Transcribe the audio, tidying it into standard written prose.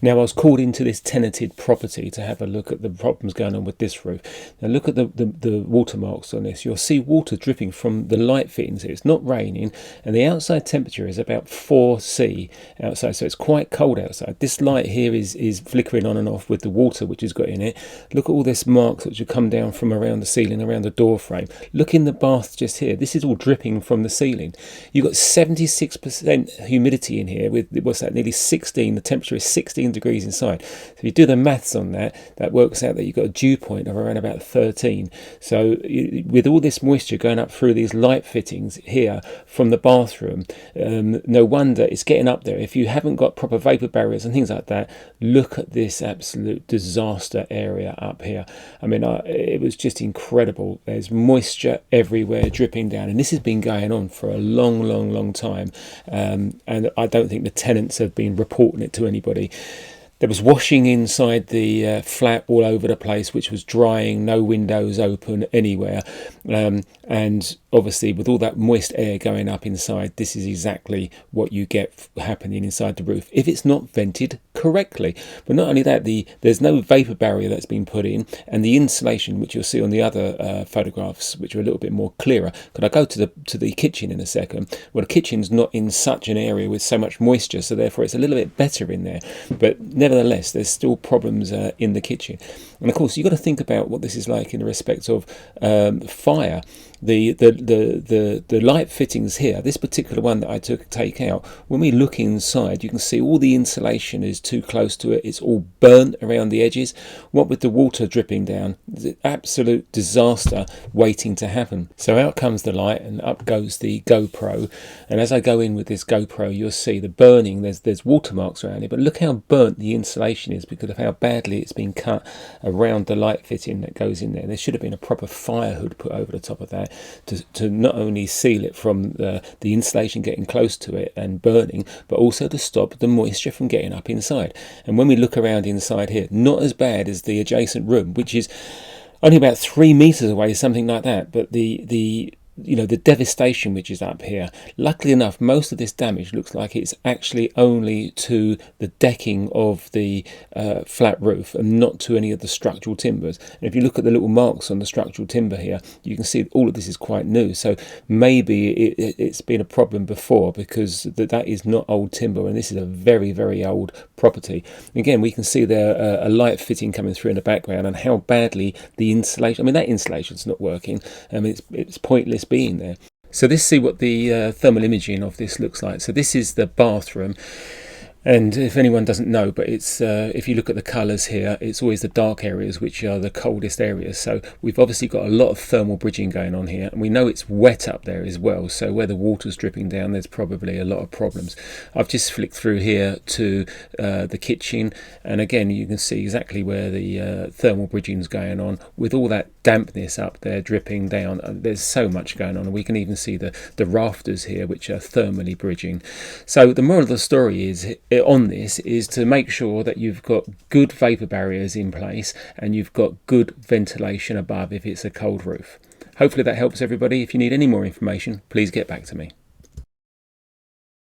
Now, I was called into this tenanted property to have a look at the problems going on with this roof. Now, look at the watermarks on this. You'll see water dripping from the light fittings. It's not raining, and the outside temperature is about 4°C outside, so it's quite cold outside. This light here is flickering on and off with the water which has got in it. Look at all this marks which have come down from around the ceiling, around the door frame. Look in the bath just here. This is all dripping from the ceiling. You've got 76% humidity in here with, what's that, nearly 16. The temperature is 16 degrees inside. So if you do the maths on that, that works out that you've got a dew point of around about 13. So with all this moisture going up through these light fittings here from the bathroom, no wonder it's getting up there. If you haven't got proper vapor barriers and things like that, look at this absolute disaster area up here. I mean, it was just incredible. There's moisture everywhere dripping down, and this has been going on for a long time, and I don't think the tenants have been reporting it to anybody. There was washing inside the flat all over the place, which was drying, no windows open anywhere. And obviously with all that moist air going up inside, this is exactly what you get happening inside the roof if it's not vented correctly. But not only that, there's no vapor barrier that's been put in, and the insulation, which you'll see on the other photographs, which are a little bit more clearer. Could I go to the kitchen in a second? Well, the kitchen's not in such an area with so much moisture, so therefore it's a little bit better in there. But nevertheless, there's still problems in the kitchen. And of course, you've got to think about what this is like in the respect of fire. The light fittings here, this particular one that I take out, when we look inside, you can see all the insulation is too close to it. It's all burnt around the edges. What with the water dripping down, it's an absolute disaster waiting to happen. So out comes the light and up goes the GoPro. And as I go in with this GoPro, you'll see the burning. There's watermarks around it, but look how burnt the insulation is because of how badly it's been cut around the light fitting that goes in there. There should have been a proper fire hood put over the top of that to not only seal it from the insulation getting close to it and burning, but also to stop the moisture from getting up inside. And when we look around inside here, not as bad as the adjacent room, which is only about 3 meters away, something like that, but the devastation which is up here, luckily enough, most of this damage looks like it's actually only to the decking of the flat roof and not to any of the structural timbers. And if you look at the little marks on the structural timber here, you can see all of this is quite new. So maybe it's been a problem before, because that is not old timber, and this is a very old property. Again, we can see there a light fitting coming through in the background, and how badly the insulation, I mean, that insulation's not working. I mean, it's pointless being there. So let's see what the thermal imaging of this looks like. So this is the bathroom, and if anyone doesn't know, but it's if you look at the colours here, it's always the dark areas which are the coldest areas. So we've obviously got a lot of thermal bridging going on here, and we know it's wet up there as well, so where the water's dripping down, there's probably a lot of problems. I've just flicked through here to the kitchen, and again you can see exactly where the thermal bridging's going on with all that dampness up there dripping down. There's so much going on, and we can even see the rafters here which are thermally bridging. So the moral of the story is on this is to make sure that you've got good vapor barriers in place and you've got good ventilation above if it's a cold roof. Hopefully that helps everybody. If you need any more information, please get back to me.